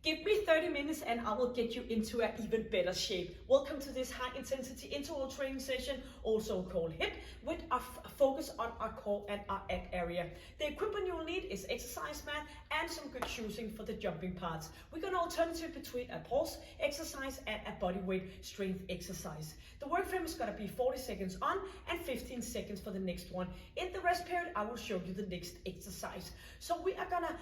Give me 30 minutes and I will get you into an even better shape. Welcome to this high intensity interval training session, also called HIIT, with a focus on our core and our ab area. The equipment you'll need is exercise mat and some good shoesing for the jumping parts. We're going to alternate between a pulse exercise and a body weight strength exercise. The work frame is going to be 40 seconds on and 15 seconds for the next one. In the rest period, I will show you the next exercise. So we are going to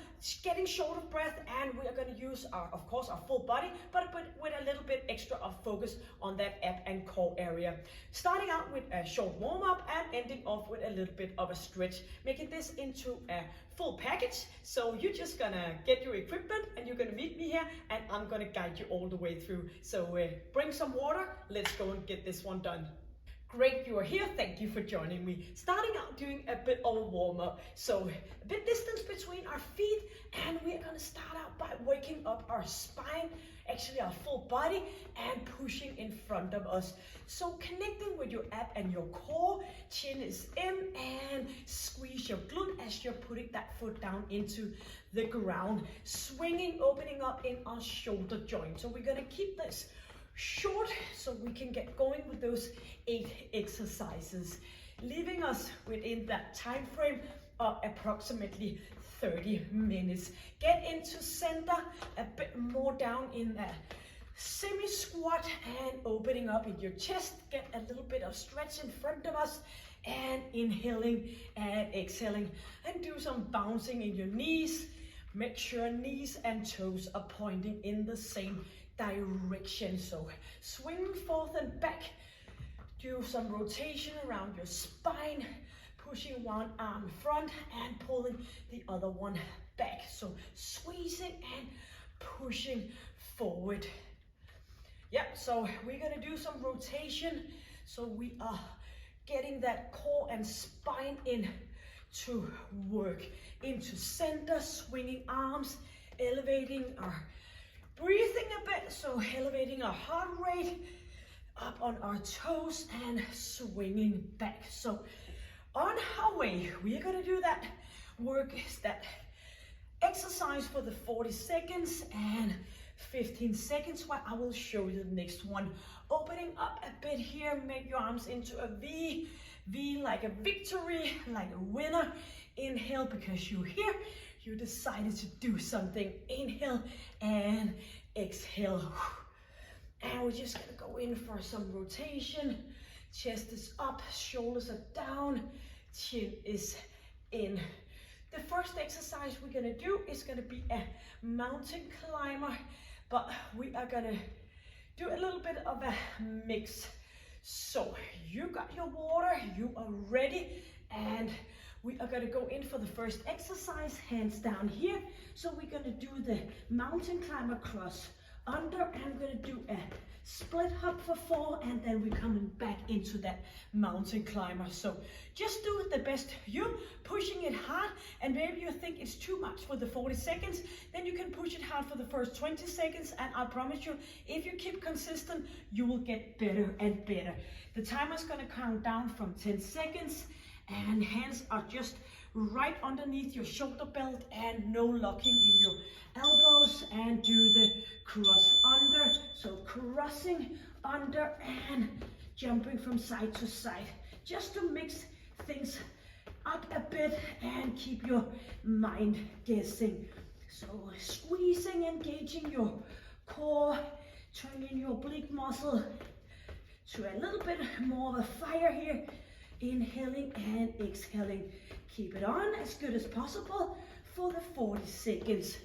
getting short of breath, and we are going to use of course our full body, but with a little bit extra of focus on that ab and core area. Starting out with a short warm up and ending off with a little bit of a stretch, making this into a full package. So you're just gonna get your equipment and you're gonna meet me here, and I'm gonna guide you all the way through. So bring some water, let's go and get this one done. Great, you are here. Thank you for joining me. Starting out doing a bit of a warm up. So a bit distance between our feet, and we are going to start out by waking up our spine, actually our full body, and pushing in front of us. So connecting with your ab and your core, chin is in, and squeeze your glute as you're putting that foot down into the ground. Swinging, opening up in our shoulder joint. So we're going to keep this short so we can get going with those 8 exercises, leaving us within that time frame of approximately 30 minutes. Get into center, a bit more down in that semi squat, and opening up in your chest. Get a little bit of stretch in front of us, and inhaling and exhaling, and do some bouncing in your knees. Make sure knees and toes are pointing in the same direction. So swing forth and back, do some rotation around your spine, pushing one arm in front and pulling the other one back. So squeezing and pushing forward. Yep, so we're gonna do some rotation. So we are getting that core and spine in to work into center, swinging arms, elevating our breathing a bit, so elevating our heart rate, up on our toes and swinging back. So on our way, we are gonna do that work, that exercise for the 40 seconds and 15 seconds, while I will show you the next one. Opening up a bit here, make your arms into a V like a victory, like a winner. Inhale because you're here. You decided to do something. Inhale and exhale. And we're just gonna go in for some rotation. Chest is up, shoulders are down, chin is in. The first exercise we're gonna do is gonna be a mountain climber, but we are gonna do a little bit of a mix. So you got your water, you are ready, and we are going to go in for the first exercise, hands down here. So we're going to do the mountain climber cross under, and I'm going to do a split hop for 4, and then we're coming back into that mountain climber. So just do the best you, pushing it hard, and maybe you think it's too much for the 40 seconds, then you can push it hard for the first 20 seconds, and I promise you, if you keep consistent, you will get better and better. The timer's going to count down from 10 seconds, and hands are just right underneath your shoulder belt, and no locking in your elbows, and do the cross under. So crossing under and jumping from side to side, just to mix things up a bit and keep your mind guessing. So squeezing, engaging your core, turning your oblique muscle to a little bit more of a fire here. Inhaling and exhaling. Keep it on as good as possible for the 40 seconds.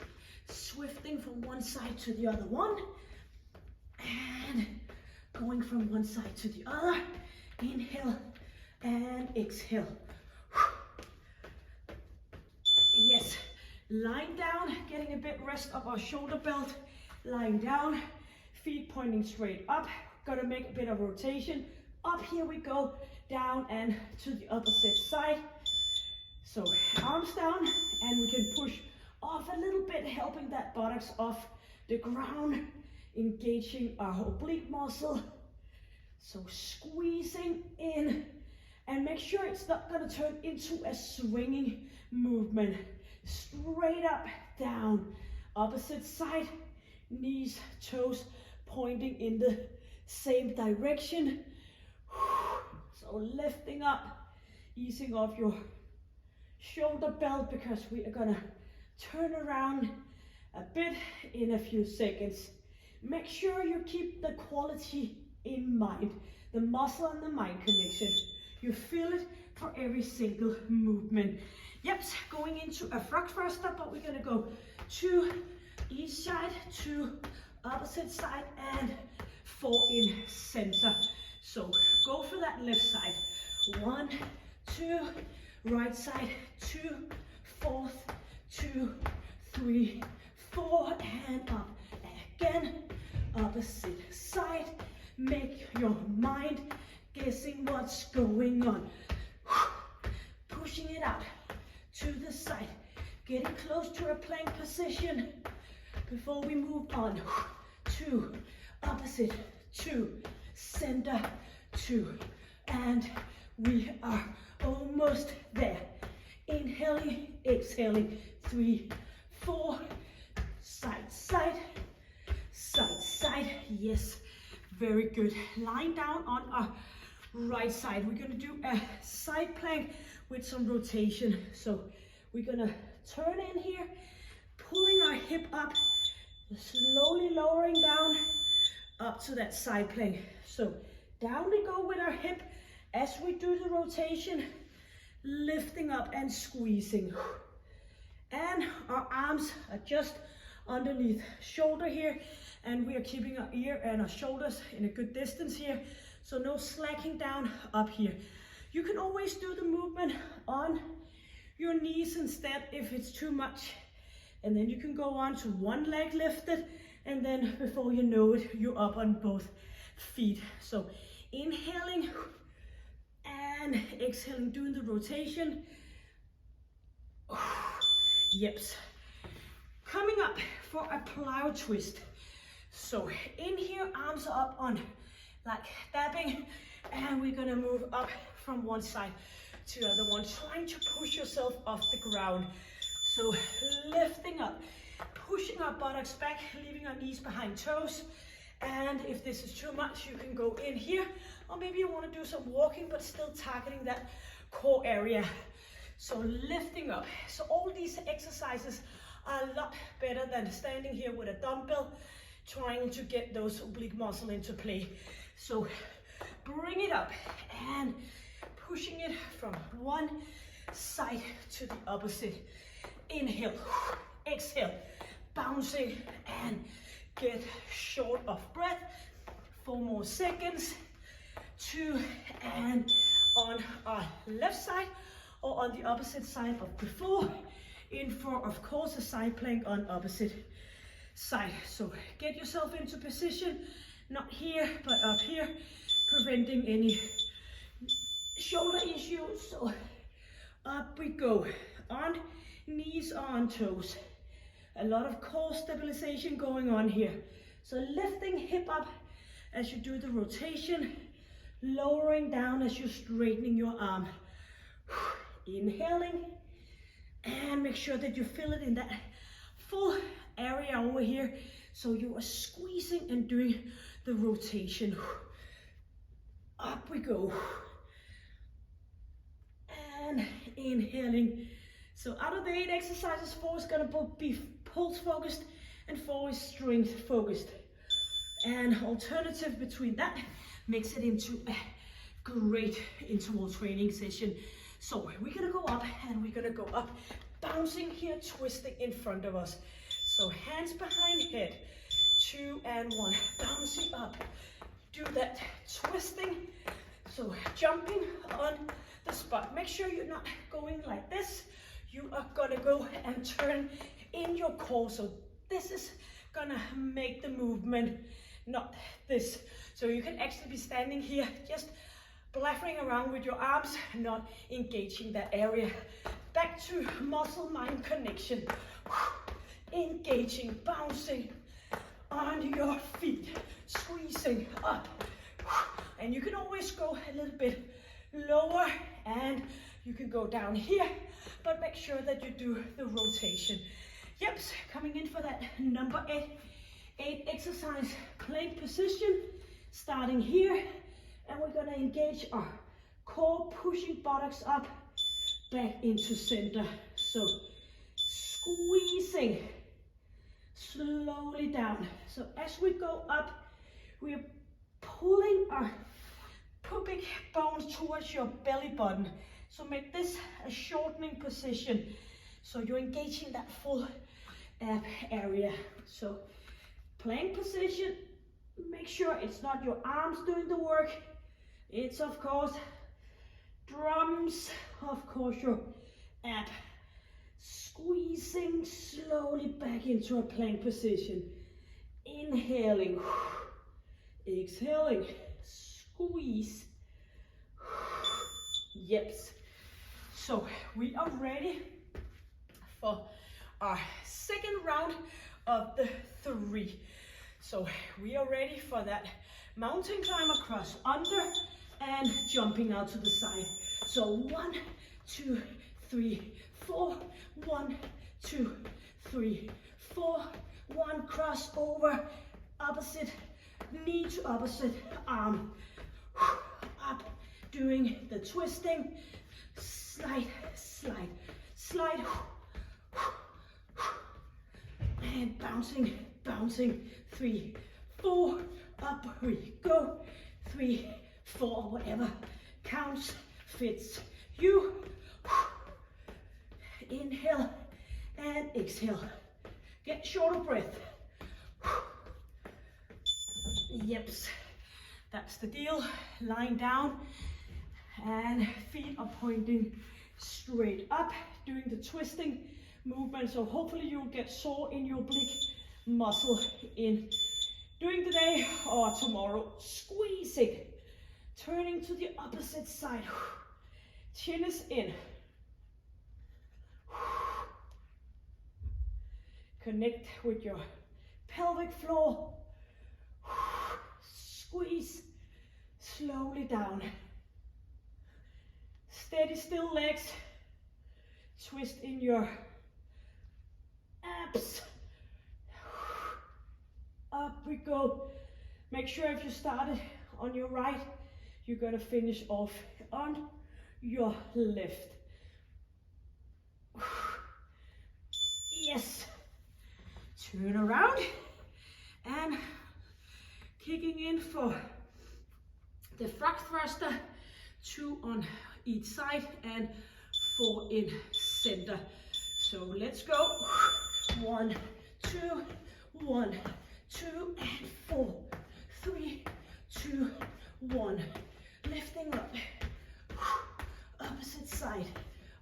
Swifting from one side to the other one, and going from one side to the other. Inhale and exhale. Yes, lying down, getting a bit rest of our shoulder belt. Lying down, feet pointing straight up. Gotta make a bit of rotation. Up, here we go, down and to the opposite side. So arms down, and we can push off a little bit, helping that buttocks off the ground, engaging our oblique muscle. So squeezing in, and make sure it's not gonna turn into a swinging movement. Straight up, down, opposite side. knees, toes pointing in the same direction. So lifting up, easing off your shoulder belt because we are gonna turn around a bit in a few seconds. Make sure you keep the quality in mind, the muscle and the mind connection. You feel it for every single movement. Yep, going into a Frogthruster, but we're gonna go to each side, to opposite side, and 4 in center. So go for that left side. 1, 2, right side, 2, 4, 2, 3, 4, and up. Again, opposite side. Make your mind guessing what's going on. Pushing it out to the side. Getting close to a plank position before we move on. 2, opposite, 2, center, 2, and we are almost there. Inhaling, exhaling, 3, 4, side, side, side, side. Yes, very good. Lying down on our right side. We're gonna do a side plank with some rotation. So we're gonna turn in here, pulling our hip up, slowly lowering down up to that side plank. So down we go with our hip as we do the rotation, lifting up and squeezing. And our arms are just underneath shoulder here, and we are keeping our ear and our shoulders in a good distance here. So no slacking down up here. You can always do the movement on your knees instead if it's too much. And then you can go on to one leg lifted, and then before you know it, you're up on both feet. So inhaling and exhaling, doing the rotation. Yep. Coming up for a plyo twist. So in here, arms are up on like dabbing, and we're gonna move up from one side to the other one, trying to push yourself off the ground. So lifting up, pushing our buttocks back, leaving our knees behind toes. And if this is too much, you can go in here, or maybe you want to do some walking, but still targeting that core area. So lifting up. So all these exercises are a lot better than standing here with a dumbbell, trying to get those oblique muscle into play. So bring it up and pushing it from one side to the opposite. Inhale, exhale, bouncing, and get short of breath. 4 more seconds. 2, and on our left side or on the opposite side of before. In for, of course, a side plank on opposite side. So get yourself into position, not here, but up here, preventing any shoulder issues. So up we go, on knees, on toes. A lot of core stabilization going on here. So lifting hip up as you do the rotation, lowering down as you're straightening your arm. Inhaling, and make sure that you feel it in that full area over here. So you are squeezing and doing the rotation. Up we go. And inhaling. So out of the 8 exercises, 4 is gonna be pulse focused and 4 is strength focused. And alternative between that makes it into a great interval training session. So we're gonna go up and we're gonna go up, bouncing here, twisting in front of us. So hands behind head, 2 and 1, bouncing up. Do that twisting. So jumping on the spot. Make sure you're not going like this. You are gonna go and turn in your core. So this is gonna make the movement, not this. So you can actually be standing here, just blathering around with your arms, not engaging that area. Back to muscle-mind connection. Engaging, bouncing on your feet, squeezing up. And you can always go a little bit lower, and you can go down here, but make sure that you do the rotation. Yep, coming in for that number 8 8 exercise plank position, starting here, and we're gonna engage our core, pushing buttocks up, back into center. So squeezing slowly down. So as we go up, we're pulling our pubic bones towards your belly button. So make this a shortening position. So you're engaging that full ab area. So plank position, make sure it's not your arms doing the work. It's of course drums, of course your ab. Squeezing slowly back into a plank position. Inhaling, exhaling, squeeze. Yes. So we are ready for our second round of the 3. So we are ready for that mountain climb across under and jumping out to the side. So 1, 2, 3, 4. 1, 2, 3, 4. 1, cross over, opposite knee to opposite arm. Up, doing the twisting. Slide, slide, slide. And bouncing, bouncing. 3, 4. Up we go. 3, 4, whatever counts, fits you. Inhale and exhale. Get short of breath. Yep, that's the deal. Lying down and feet are pointing straight up, doing the twisting movement. So hopefully you'll get sore in your oblique muscle in during the day or tomorrow. Squeezing, turning to the opposite side. Chin is in. Connect with your pelvic floor. Squeeze slowly down. Steady still legs. Twist in your abs. Up we go. Make sure if you started on your right, you're gonna finish off on your left. Yes. Turn around and kicking in for the Frogthruster. 2 on each side and 4 in center. So let's go. 1, 2, 1, 2, and 4. 3, 2, 1. Lifting up. Opposite side.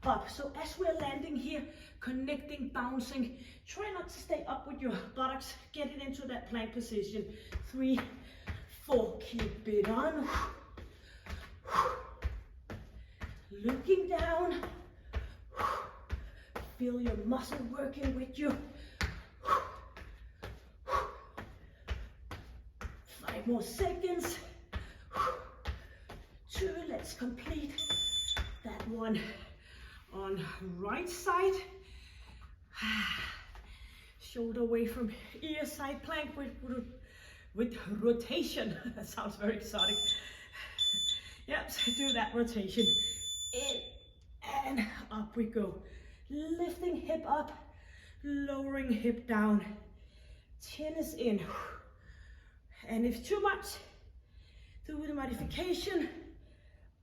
Up. So as we're landing here, connecting, bouncing, try not to stay up with your buttocks. Get it into that plank position. 3, 4. Keep it on. Looking down. Feel your muscle working with you. 5 more seconds. 2. Let's complete that one on right side. Shoulder away from ear, side plank with rotation. That sounds very exotic. Yep, so do that rotation. In and up we go. Lifting hip up, lowering hip down. Chin is in. And if too much, do the modification.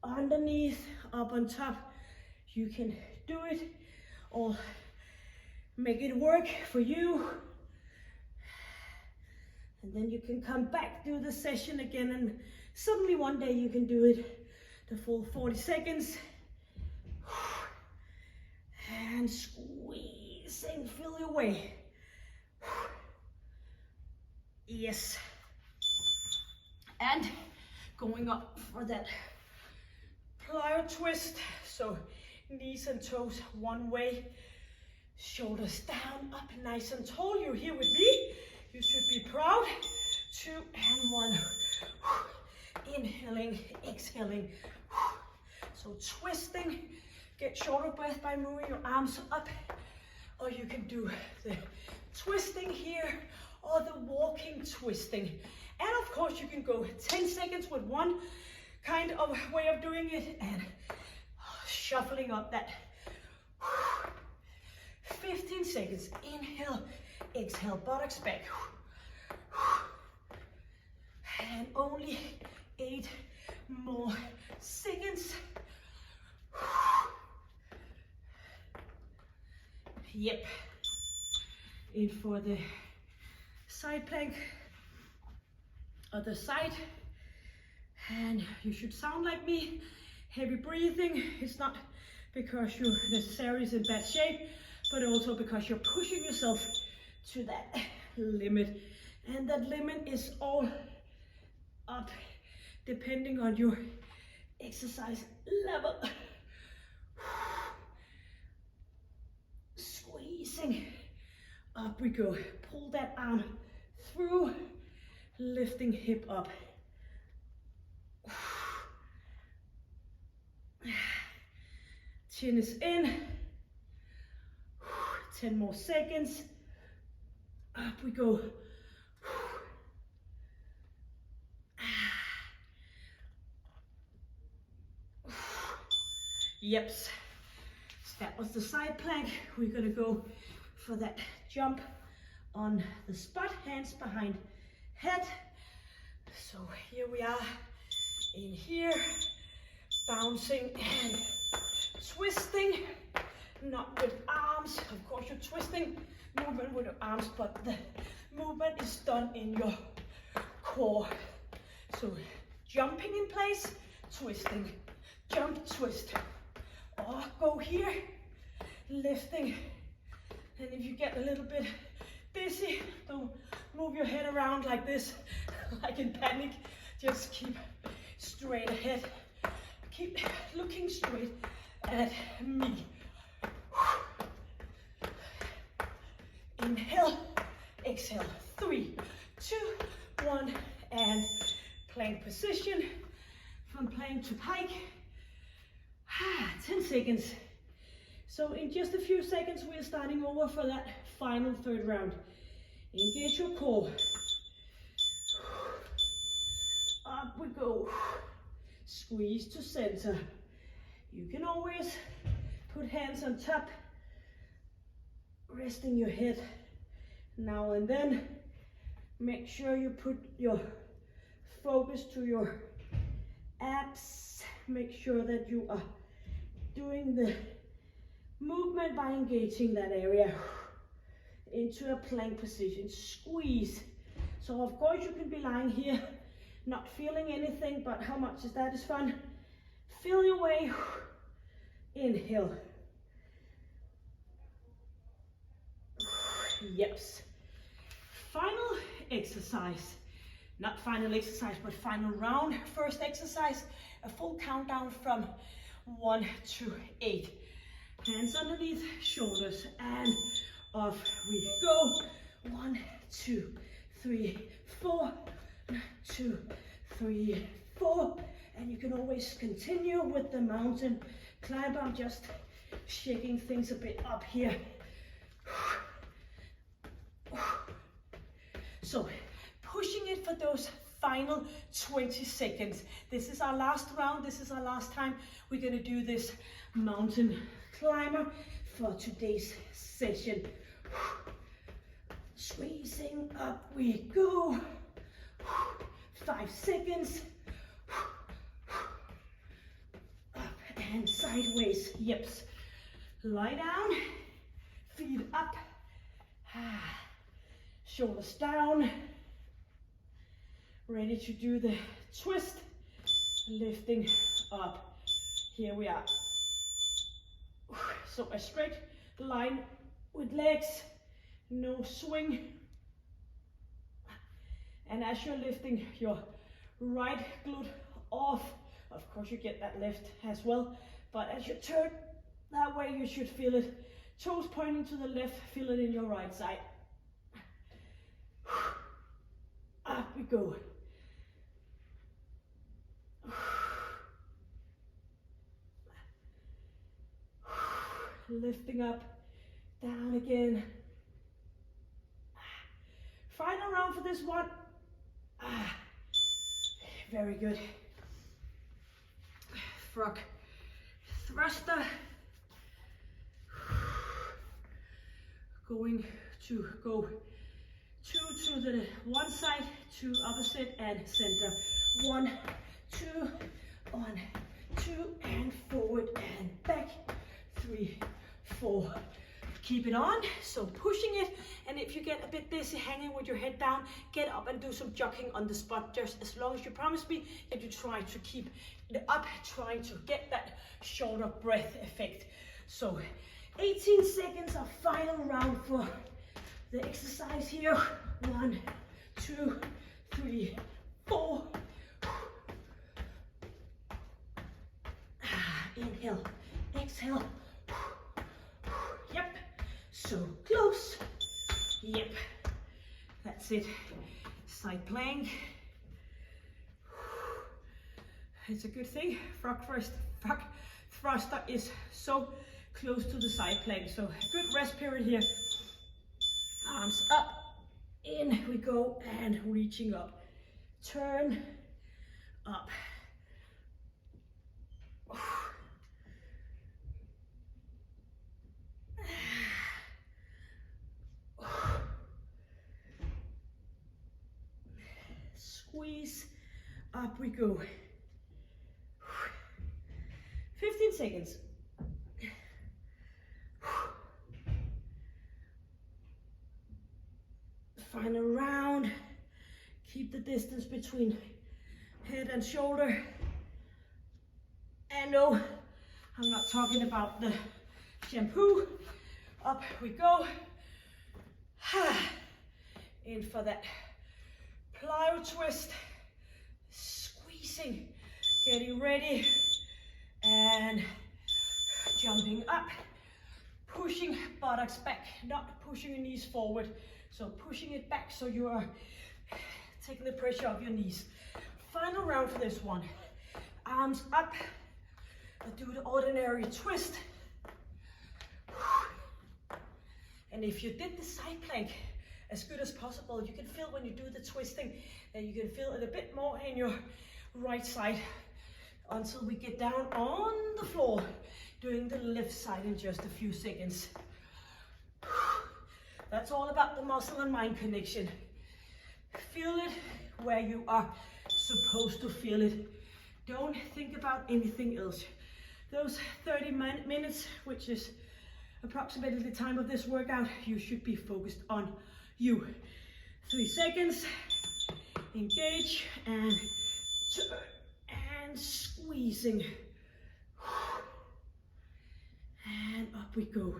Underneath, up on top. You can do it or make it work for you. And then you can come back, do the session again, and suddenly one day you can do it the full 40 seconds. And squeezing, feel your way. Yes. And going up for that Plyotwist. So knees and toes one way, shoulders down, up nice and tall. You're here with me. You should be proud. 2 and 1. Inhaling, exhaling. So twisting. Get shorter breath by moving your arms up. Or you can do the twisting here or the walking twisting. And of course, you can go 10 seconds with one kind of way of doing it and shuffling up that 15 seconds. Inhale, exhale, buttocks back. And only 8 more seconds. Yep. In for the side plank, other side. And you should sound like me. Heavy breathing. It's not because you're necessarily in bad shape, but also because you're pushing yourself to that limit. And that limit is all up depending on your exercise level. Squeezing. Up we go. Pull that arm through. Lifting hip up. Chin is in. 10 more seconds. Up we go. Yep. So that was the side plank. We're gonna go for that jump on the spot, hands behind head. So here we are in here, bouncing and twisting, not with arms. Of course you're twisting, movement with your arms, but the movement is done in your core. So jumping in place, twisting, jump, twist. Or go here, lifting. And if you get a little bit dizzy, don't move your head around like this, like in panic. Just keep straight ahead. Keep looking straight at me. Inhale, exhale. 3, 2, 1, and plank position. From plank to pike. 10 seconds. So in just a few seconds, we're starting over for that final third round. Engage your core. Up we go. Squeeze to center. You can always put hands on top, resting your head now and then. Make sure you put your focus to your abs. Make sure that you are doing the movement by engaging that area into a plank position. Squeeze. So of course you can be lying here not feeling anything, but how much is that is fun. Feel your way. Inhale. Yes. Final exercise. Not final exercise, but final round. First exercise, a full countdown from 1 to 8. Hands underneath shoulders and off we go. 1, 2, 3, 4. 2, 3, 4. And you can always continue with the mountain climb. I'm just shaking things a bit up here. So pushing it for those final 20 seconds. This is our last round. This is our last time we're going to do this mountain climber for today's session. Squeezing up we go. 5 seconds. Up and sideways. Yips. Lie down. Feet up. Shoulders down. Ready to do the twist. Lifting up. Here we are. So a straight line with legs. No swing. And as you're lifting your right glute off, of course you get that lift as well, but as you turn that way you should feel it. Toes pointing to the left, feel it in your right side. Up we go. Lifting up, down again. Final round for this one. Very good. Frog thruster. Going to go two to the one side, two opposite, and center. 1, 2, 1, 2, and forward and back. 3, 4. Keep it on, so pushing it, and if you get a bit dizzy hanging with your head down, get up and do some jogging on the spot, just as long as you promise me that you try to keep it up, trying to get that shoulder breath effect. So 18 seconds of final round for the exercise here. 1, 2, 3, 4. Inhale, exhale. Yep, so close. Yep, that's it. Side plank. It's a good thing. Frog thruster is so close to the side plank. So good rest period here. Arms up, in we go, and reaching up. Turn, up. Squeeze, up we go. 15 seconds. Final round. Keep the distance between head and shoulder. And no, I'm not talking about the shampoo. Up we go. In for that Plyotwist. Squeezing, getting ready, and jumping up. Pushing buttocks back, not pushing your knees forward. So pushing it back so you are taking the pressure off your knees. Final round for this one. Arms up. Do the ordinary twist. And if you did the side plank as good as possible, you can feel when you do the twisting that you can feel it a bit more in your right side until we get down on the floor doing the left side in just a few seconds. That's all about the muscle and mind connection. Feel it where you are supposed to feel it. Don't think about anything else. Those 30 minutes, which is approximately the time of this workout, you should be focused on you. 3 seconds. Engage and turn and squeezing. And up we go.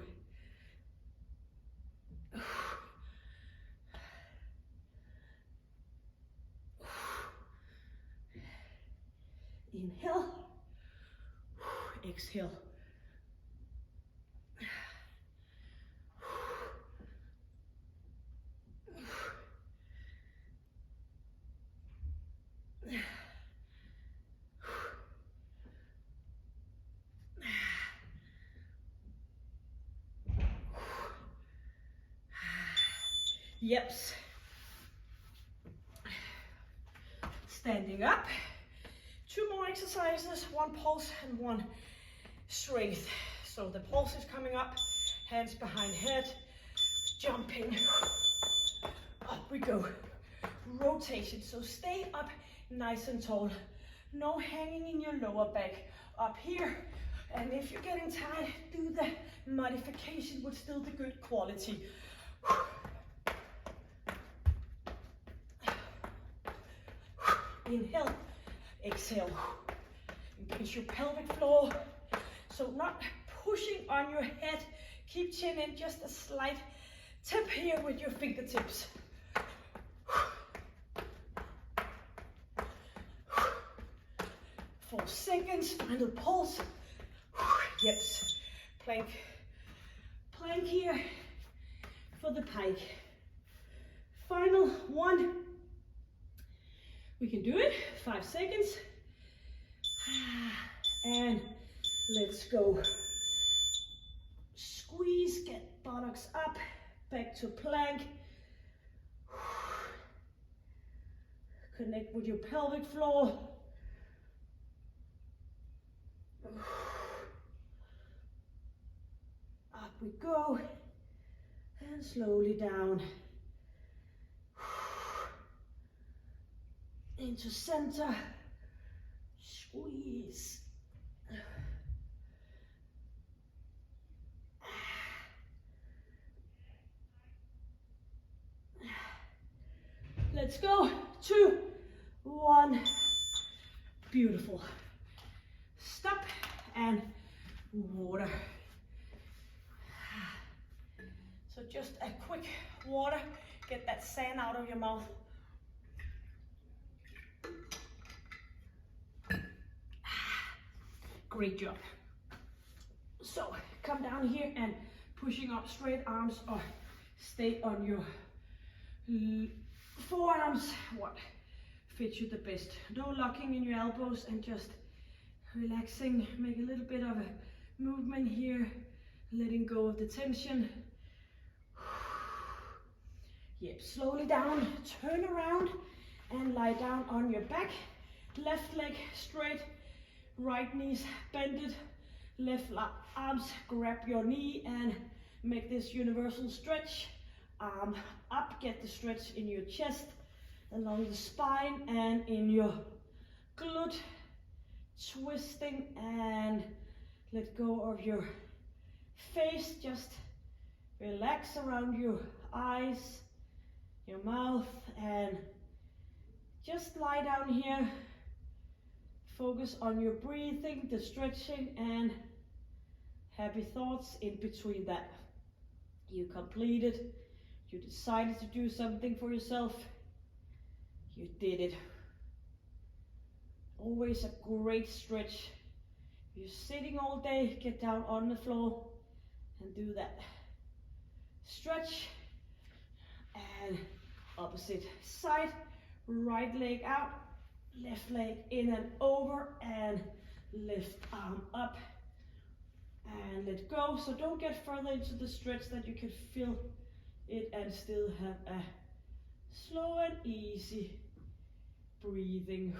Inhale, exhale. Yeps. Standing up. 2 more exercises, 1 pulse and 1 strength. So the pulse is coming up, hands behind head, jumping. Up we go. Rotation, so stay up nice and tall. No hanging in your lower back. Up here. And if you're getting tired, do the modification with still the good quality. Inhale, exhale. Engage your pelvic floor. So not pushing on your head. Keep chin in, just a slight tip here with your fingertips. 4 seconds, final pulse. Yes, plank. Plank here for the pike. Final 1. We can do it, 5 seconds. And let's go. Squeeze, get buttocks up, back to plank. Connect with your pelvic floor. Up we go. And slowly down. Into center. Squeeze. Let's go. 2, 1. Beautiful. Stop and water. So just a quick water. Get that sand out of your mouth. Great job. So come down here and pushing up straight arms, or stay on your forearms, what fits you the best. No locking in your elbows, and just relaxing. Make a little bit of a movement here, letting go of the tension. Yep, slowly down, turn around and lie down on your back. Left leg straight, right knees bended, left arms grab your knee and make this universal stretch. Arm up, get the stretch in your chest, along the spine and in your glute. Twisting and let go of your face. Just relax around your eyes, your mouth, and just lie down here. Focus on your breathing, the stretching, and happy thoughts in between that. You completed. You decided to do something for yourself. You did it. Always a great stretch. You're sitting all day, get down on the floor and do that. Stretch. And opposite side. Right leg out, left leg in and over, and lift arm up and let go. So don't get further into the stretch that you can feel it and still have a slow and easy breathing.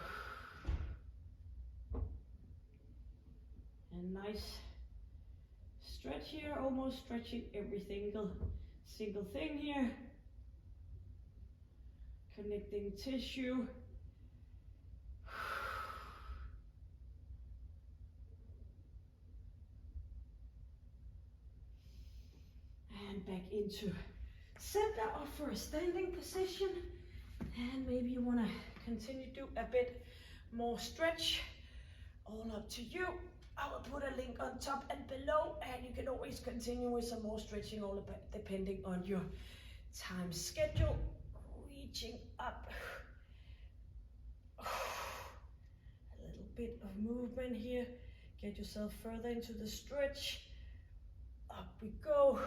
And nice stretch here, almost stretching every single thing here. Connecting tissue. And back into center or for a standing position. And maybe you want to continue to do a bit more stretch. All up to you. I will put a link on top and below, and you can always continue with some more stretching, all about depending on your time schedule. Reaching up. A little bit of movement here. Get yourself further into the stretch. Up we go.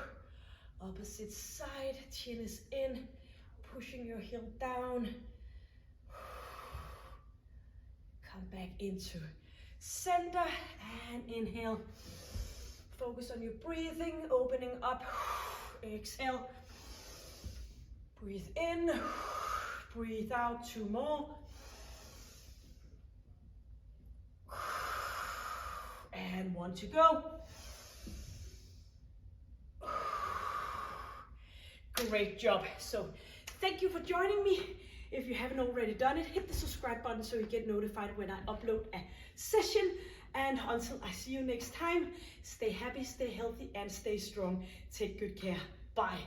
Opposite side, chin is in, pushing your heel down. Come back into center and inhale. Focus on your breathing, opening up. Exhale. Breathe in, breathe out, 2 more. And 1 to go. Great job. So thank you for joining me. If you haven't already done it, hit the subscribe button so you get notified when I upload a session. And until I see you next time, stay happy, stay healthy, and stay strong. Take good care. Bye.